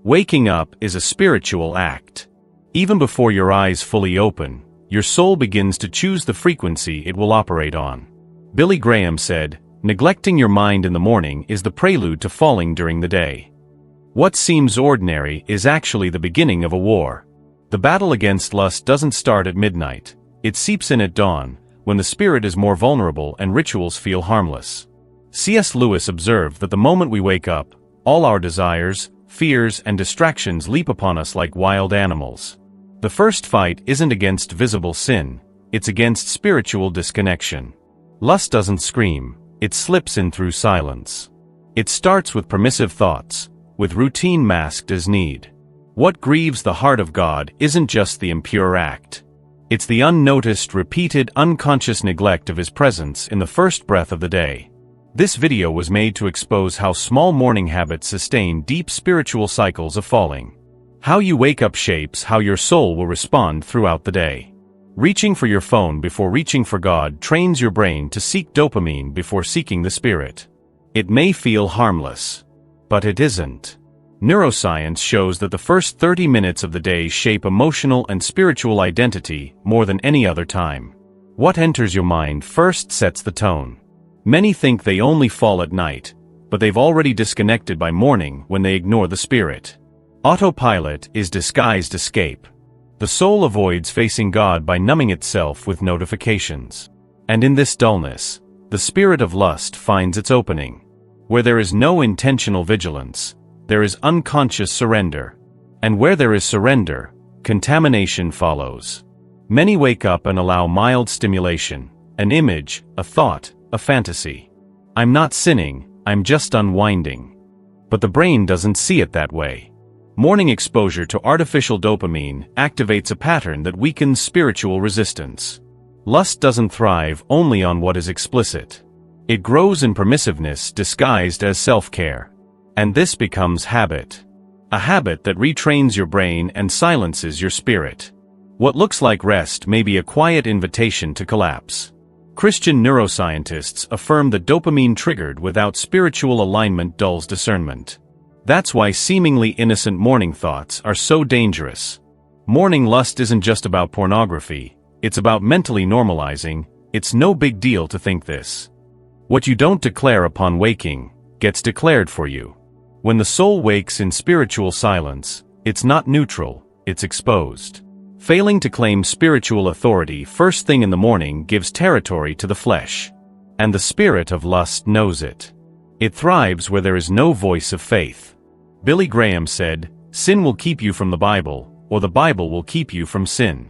Waking up is a spiritual act. Even before your eyes fully open, your soul begins to choose the frequency it will operate on. Billy Graham said, "Neglecting your mind in the morning is the prelude to falling during the day." What seems ordinary is actually the beginning of a war. The battle against lust doesn't start at midnight. It seeps in at dawn, when the spirit is more vulnerable and rituals feel harmless. C.S. Lewis observed that the moment we wake up, all our desires, fears, and distractions leap upon us like wild animals. The first fight isn't against visible sin, it's against spiritual disconnection. Lust doesn't scream, it slips in through silence. It starts with permissive thoughts, with routine masked as need. What grieves the heart of God isn't just the impure act. It's the unnoticed, repeated, unconscious neglect of His presence in the first breath of the day. This video was made to expose how small morning habits sustain deep spiritual cycles of falling. How you wake up shapes how your soul will respond throughout the day. Reaching for your phone before reaching for God trains your brain to seek dopamine before seeking the Spirit. It may feel harmless, but it isn't. Neuroscience shows that the first 30 minutes of the day shape emotional and spiritual identity more than any other time. What enters your mind first sets the tone. Many think they only fall at night, but they've already disconnected by morning when they ignore the Spirit. Autopilot is disguised escape. The soul avoids facing God by numbing itself with notifications. And in this dullness, the spirit of lust finds its opening. Where there is no intentional vigilance, there is unconscious surrender. And where there is surrender, contamination follows. Many wake up and allow mild stimulation, an image, a thought, a fantasy. I'm not sinning, I'm just unwinding. But the brain doesn't see it that way. Morning exposure to artificial dopamine activates a pattern that weakens spiritual resistance. Lust doesn't thrive only on what is explicit. It grows in permissiveness disguised as self-care. And this becomes habit. A habit that retrains your brain and silences your spirit. What looks like rest may be a quiet invitation to collapse. Christian neuroscientists affirm that dopamine triggered without spiritual alignment dulls discernment. That's why seemingly innocent morning thoughts are so dangerous. Morning lust isn't just about pornography, it's about mentally normalizing. It's no big deal to think this. What you don't declare upon waking, gets declared for you. When the soul wakes in spiritual silence, it's not neutral, it's exposed. Failing to claim spiritual authority first thing in the morning gives territory to the flesh. And the spirit of lust knows it. It thrives where there is no voice of faith. Billy Graham said, "Sin will keep you from the Bible, or the Bible will keep you from sin."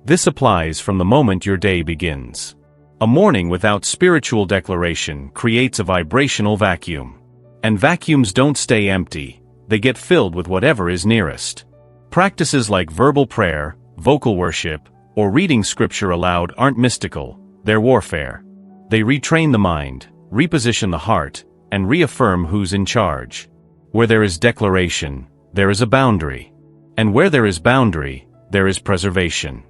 This applies from the moment your day begins. A morning without spiritual declaration creates a vibrational vacuum. And vacuums don't stay empty, they get filled with whatever is nearest. Practices like verbal prayer, vocal worship, or reading scripture aloud aren't mystical, they're warfare. They retrain the mind, reposition the heart, and reaffirm who's in charge. Where there is declaration, there is a boundary. And where there is boundary, there is preservation.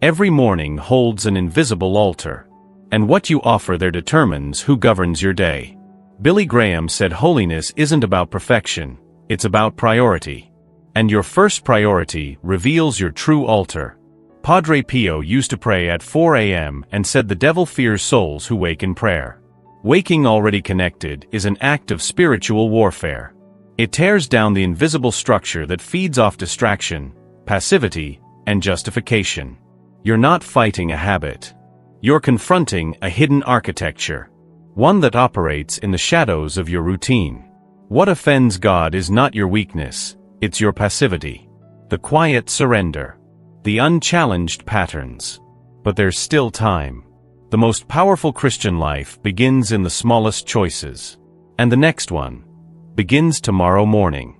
Every morning holds an invisible altar. And what you offer there determines who governs your day. Billy Graham said holiness isn't about perfection, it's about priority. And your first priority reveals your true altar. Padre Pio used to pray at 4 a.m. and said the devil fears souls who wake in prayer. Waking already connected is an act of spiritual warfare. It tears down the invisible structure that feeds off distraction, passivity, and justification. You're not fighting a habit. You're confronting a hidden architecture. One that operates in the shadows of your routine. What offends God is not your weakness, it's your passivity. The quiet surrender. The unchallenged patterns. But there's still time. The most powerful Christian life begins in the smallest choices. And the next one begins tomorrow morning.